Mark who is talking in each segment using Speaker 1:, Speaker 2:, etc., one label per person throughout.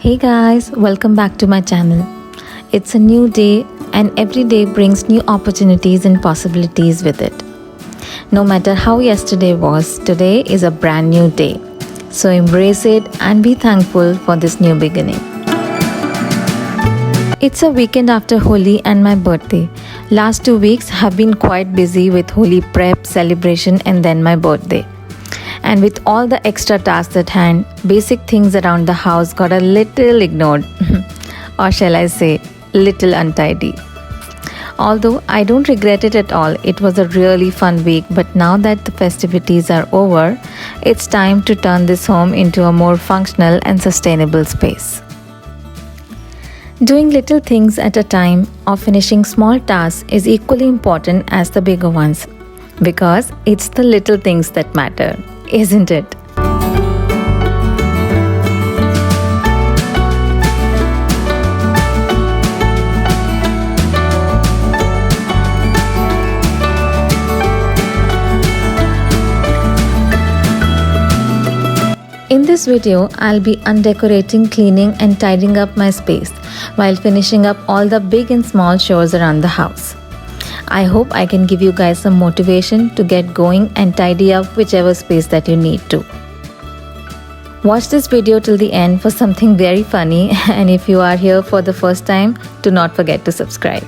Speaker 1: Hey guys, welcome back to my channel. It's a new day and every day brings new opportunities and possibilities with it. No matter how yesterday was, today is a brand new day. So embrace it and be thankful for this new beginning. It's a weekend after Holi and my birthday. Last 2 weeks have been quite busy with Holi prep, celebration and then my birthday. And with all the extra tasks at hand, basic things around the house got a little ignored. Or shall I say, little untidy. Although I don't regret it at all, it was a really fun week, but now that the festivities are over, it's time to turn this home into a more functional and sustainable space. Doing little things at a time or finishing small tasks is equally important as the bigger ones, because it's the little things that matter, isn't it? In this video, I'll be undecorating, cleaning and tidying up my space while finishing up all the big and small chores around the house. I hope I can give you guys some motivation to get going and tidy up whichever space that you need to. Watch this video till the end for something very funny, and if you are here for the first time, do not forget to subscribe.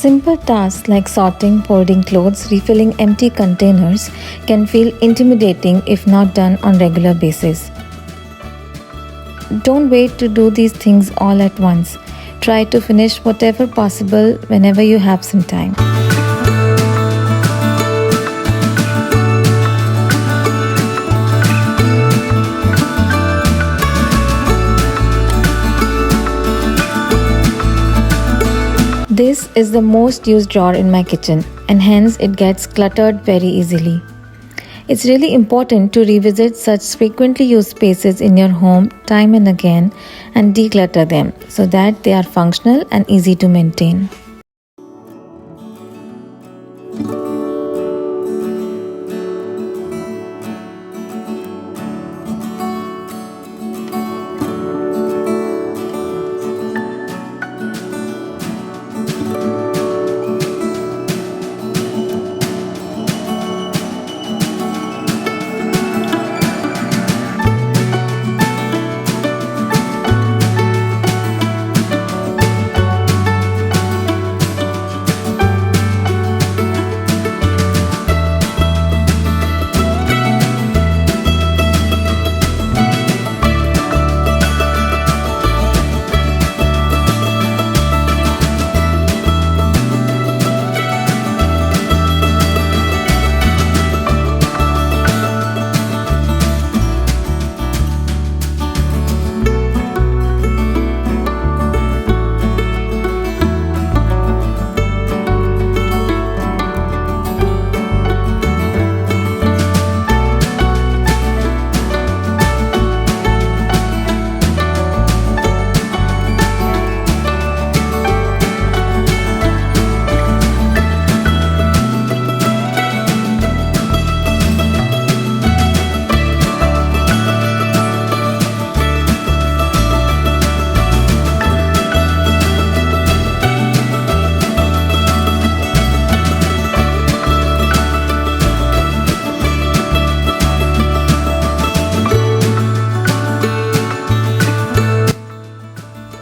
Speaker 1: Simple tasks like sorting, folding clothes, refilling empty containers can feel intimidating if not done on regular basis. Don't wait to do these things all at once. Try to finish whatever possible whenever you have some time. This is the most used drawer in my kitchen, and hence it gets cluttered very easily. It's really important to revisit such frequently used spaces in your home time and again and declutter them so that they are functional and easy to maintain.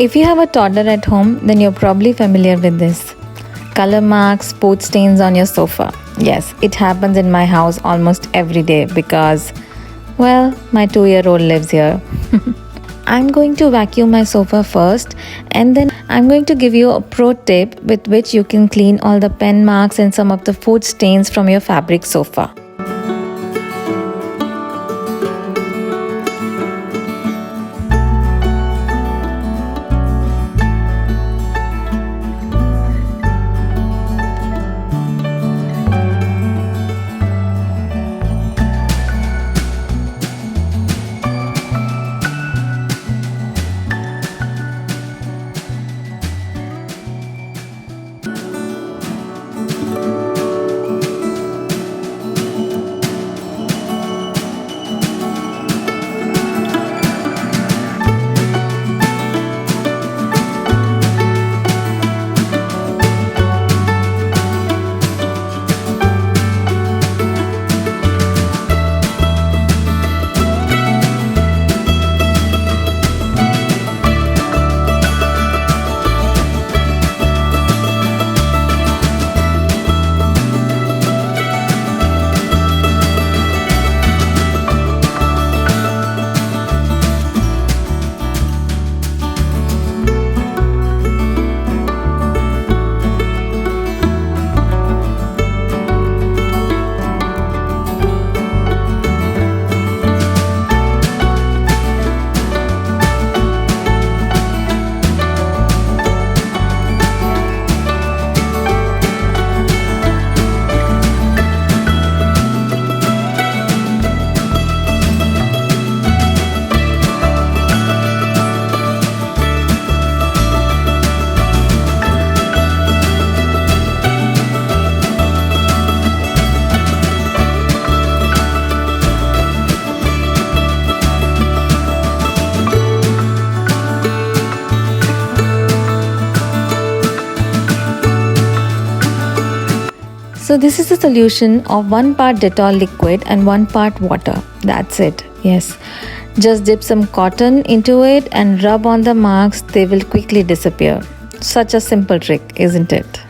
Speaker 1: If you have a toddler at home, then you're probably familiar with this. Color marks, food stains on your sofa. Yes, it happens in my house almost every day because, well, my 2-year-old lives here. I'm going to vacuum my sofa first, and then I'm going to give you a pro tip with which you can clean all the pen marks and some of the food stains from your fabric sofa. So this is the solution of 1 part Dettol liquid and 1 part water. That's it. Yes. Just dip some cotton into it and rub on the marks. They will quickly disappear. Such a simple trick, isn't it?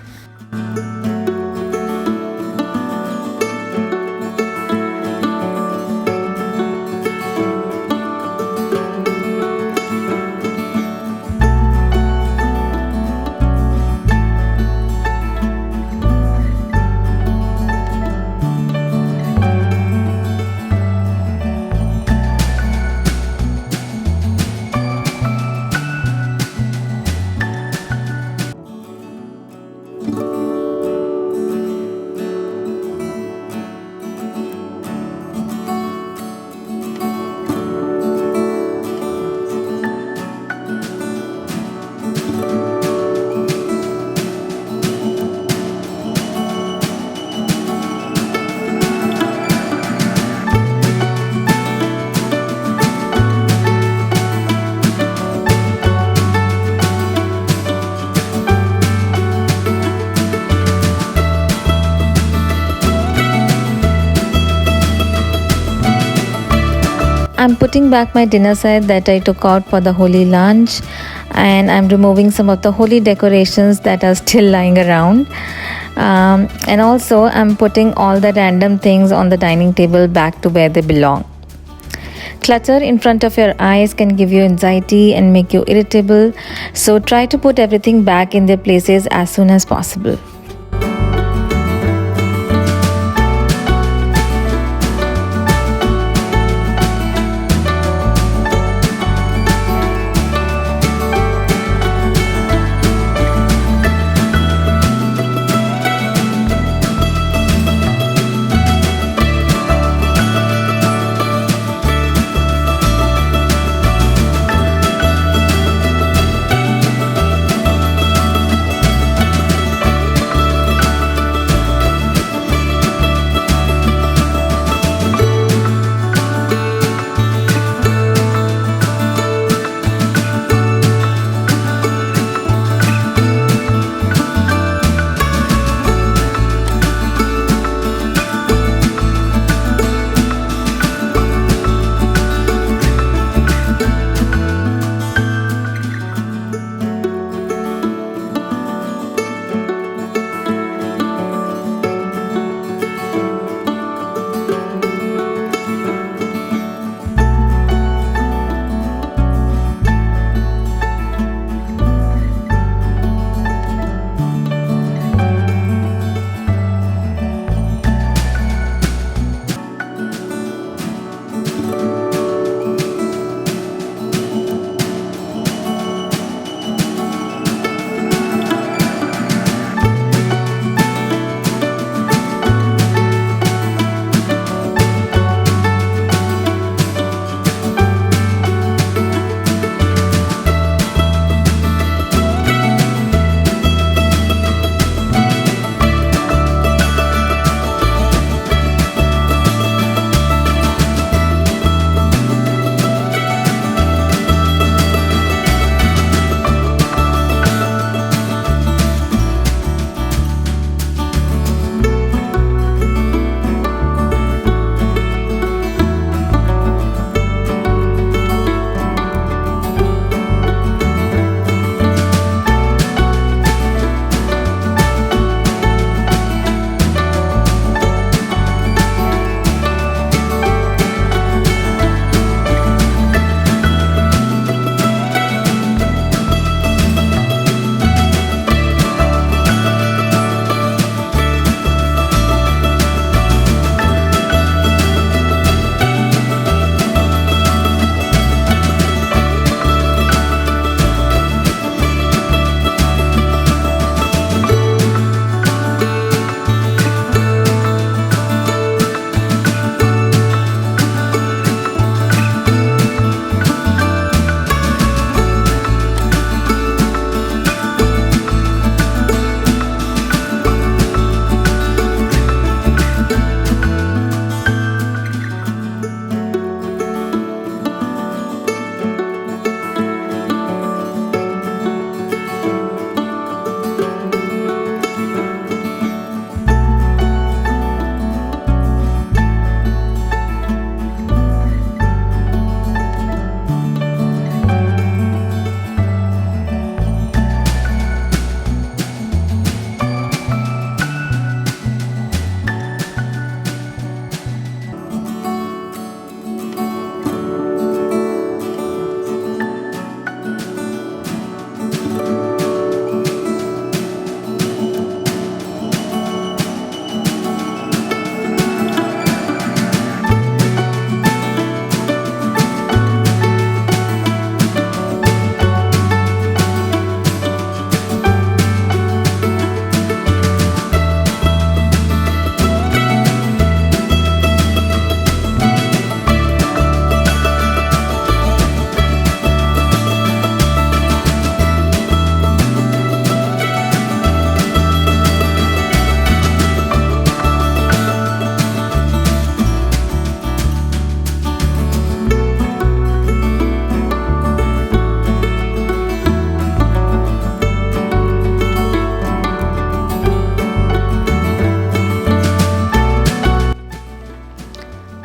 Speaker 1: I'm putting back my dinner set that I took out for the holy lunch, and I'm removing some of the holy decorations that are still lying around. And also I'm putting all the random things on the dining table back to where they belong. Clutter in front of your eyes can give you anxiety and make you irritable, so try to put everything back in their places as soon as possible.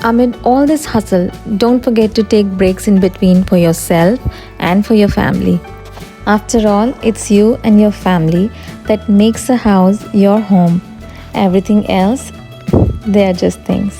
Speaker 1: Amid all this hustle, don't forget to take breaks in between for yourself and for your family. After all, it's you and your family that makes a house your home. Everything else, they are just things.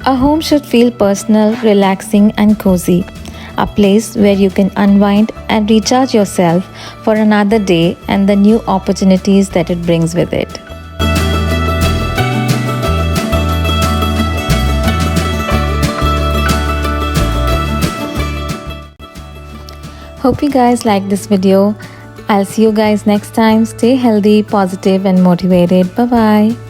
Speaker 1: A home should feel personal, relaxing, and cozy. A place where you can unwind and recharge yourself for another day and the new opportunities that it brings with it. Hope you guys like this video. I'll see you guys next time. Stay healthy, positive, and motivated. Bye bye.